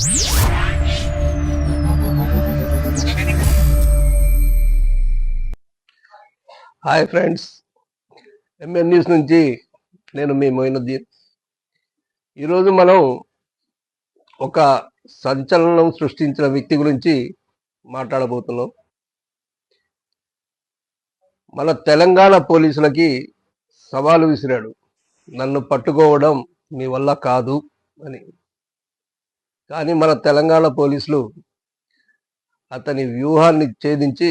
Hi friends, MN news నుంచి నేను మీ మొయినుద్దీన్. ఈరోజు మనం ఒక సంచలనం సృష్టించిన వ్యక్తి గురించి మాట్లాడబోతున్నాం. మన తెలంగాణ పోలీసులకి సవాలు విసిరాడు, నన్ను పట్టుకోవడం మీ వల్ల కాదు అని. కానీ మన తెలంగాణ పోలీసులు అతని వ్యూహాన్ని ఛేదించి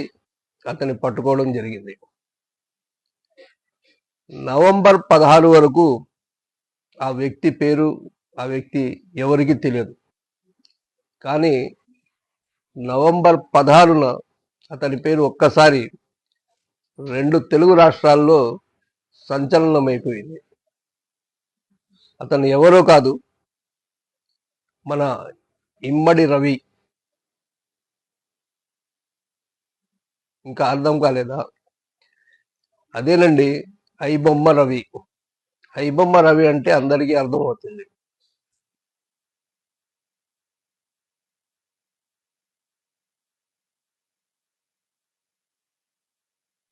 అతన్ని పట్టుకోవడం జరిగింది. నవంబర్ 16 వరకు ఆ వ్యక్తి పేరు, ఆ వ్యక్తి ఎవరికి తెలియదు. కానీ నవంబర్ 16న అతని పేరు ఒక్కసారి 2 తెలుగు రాష్ట్రాల్లో సంచలనమైపోయింది. అతను ఎవరో కాదు, మన ఇమ్మడి రవి. ఇంకా అర్థం కాలేదా? అదేనండి, ఐబొమ్మ రవి. ఐబొమ్మ రవి అంటే అందరికీ అర్థమవుతుంది.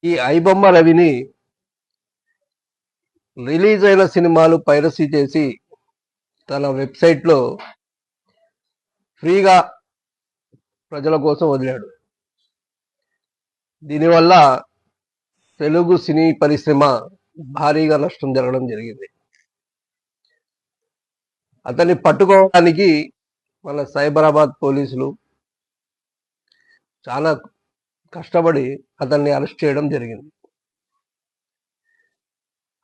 ఈ ఐబొమ్మ రవిని రిలీజ్ అయిన సినిమాలు పైరసీ చేసి తన వెబ్సైట్లో ఫ్రీగా ప్రజల కోసం వదిలాడు. దీనివల్ల తెలుగు సినీ పరిశ్రమ భారీగా నష్టం జరగడం జరిగింది. అతన్ని పట్టుకోవడానికి మన సైబరాబాద్ పోలీసులు చాలా కష్టపడి అతన్ని అరెస్ట్ చేయడం జరిగింది.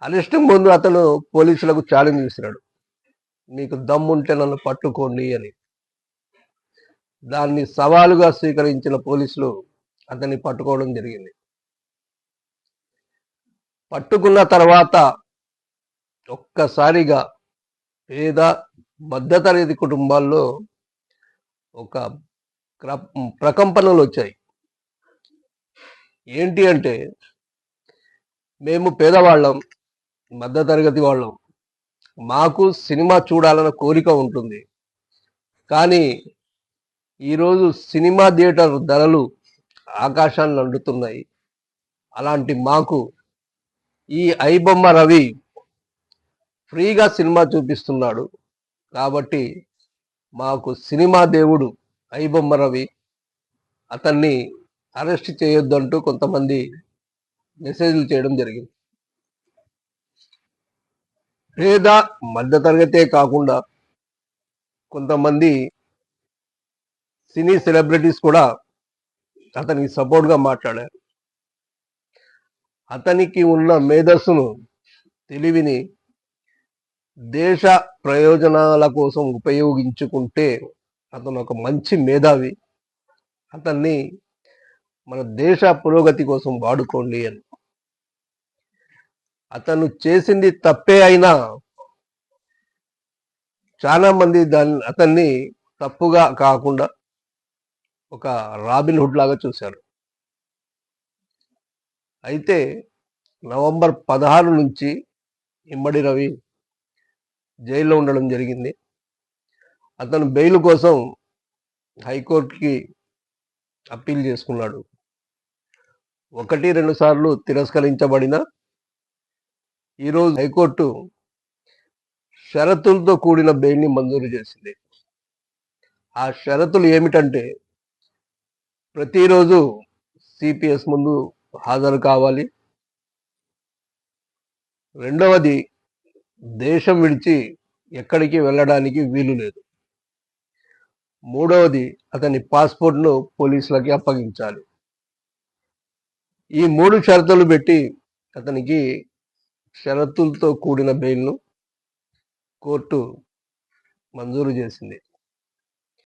అరెస్ట్ ముందు అతను పోలీసులకు ఛాలెంజ్ చేసినాడు, మీకు దమ్ముంటే నన్ను పట్టుకోండి అని. దాన్ని సవాలుగా స్వీకరించిన పోలీసులు అతన్ని పట్టుకోవడం జరిగింది. పట్టుకున్న తర్వాత ఒక్కసారిగా పేద మధ్యతరగతి కుటుంబాల్లో ఒక ప్రకంపనలు వచ్చాయి. ఏంటి అంటే, మేము పేదవాళ్ళం, మధ్యతరగతి వాళ్ళం, మాకు సినిమా చూడాలన్న కోరిక ఉంటుంది. కానీ ఈరోజు సినిమా థియేటర్ ధరలు ఆకాశాన్ని అంటుతున్నాయి. అలాంటి మాకు ఈ ఐబొమ్మ రవి ఫ్రీగా సినిమా చూపిస్తున్నాడు, కాబట్టి మాకు సినిమా దేవుడు ఐబొమ్మ రవి, అతన్ని అరెస్ట్ చేయొద్దంటూ కొంతమంది మెసేజ్లు చేయడం జరిగింది. పేద మధ్యతరగతే కాకుండా కొంతమంది సినీ సెలబ్రిటీస్ కూడా అతనికి సపోర్ట్గా మాట్లాడారు. అతనికి ఉన్న మేధస్సును, తెలివిని దేశ ప్రయోజనాల కోసం ఉపయోగించుకుంటే అతను ఒక మంచి మేధావి, అతన్ని మన దేశ పురోగతి కోసం వాడుకోండి అని. అతను చేసింది తప్పే అయినా చాలా మంది అతన్ని తప్పుగా కాకుండా ఒక రాబిన్ హుడ్ లాగా చూశారు. అయితే నవంబర్ 16 నుంచి ఇమ్మడి రవి జైల్లో ఉండడం జరిగింది. అతను బెయిల్ కోసం హైకోర్టుకి అప్పీల్ చేసుకున్నాడు. 1-2 సార్లు తిరస్కరించబడిన ఈరోజు హైకోర్టు షరతులతో కూడిన బెయిల్ని మంజూరు చేసింది. ఆ షరతులు ఏమిటంటే, ప్రతిరోజు సిపిఎస్ ముందు హాజరు కావాలి. రెండవది, దేశం విడిచి ఎక్కడికి వెళ్ళడానికి వీలు లేదు. మూడవది, అతని పాస్పోర్ట్ను పోలీసులకి అప్పగించాలి. ఈ 3 షరతులు పెట్టి అతనికి షరతులతో కూడిన బెయిల్ను కోర్టు మంజూరు చేసింది.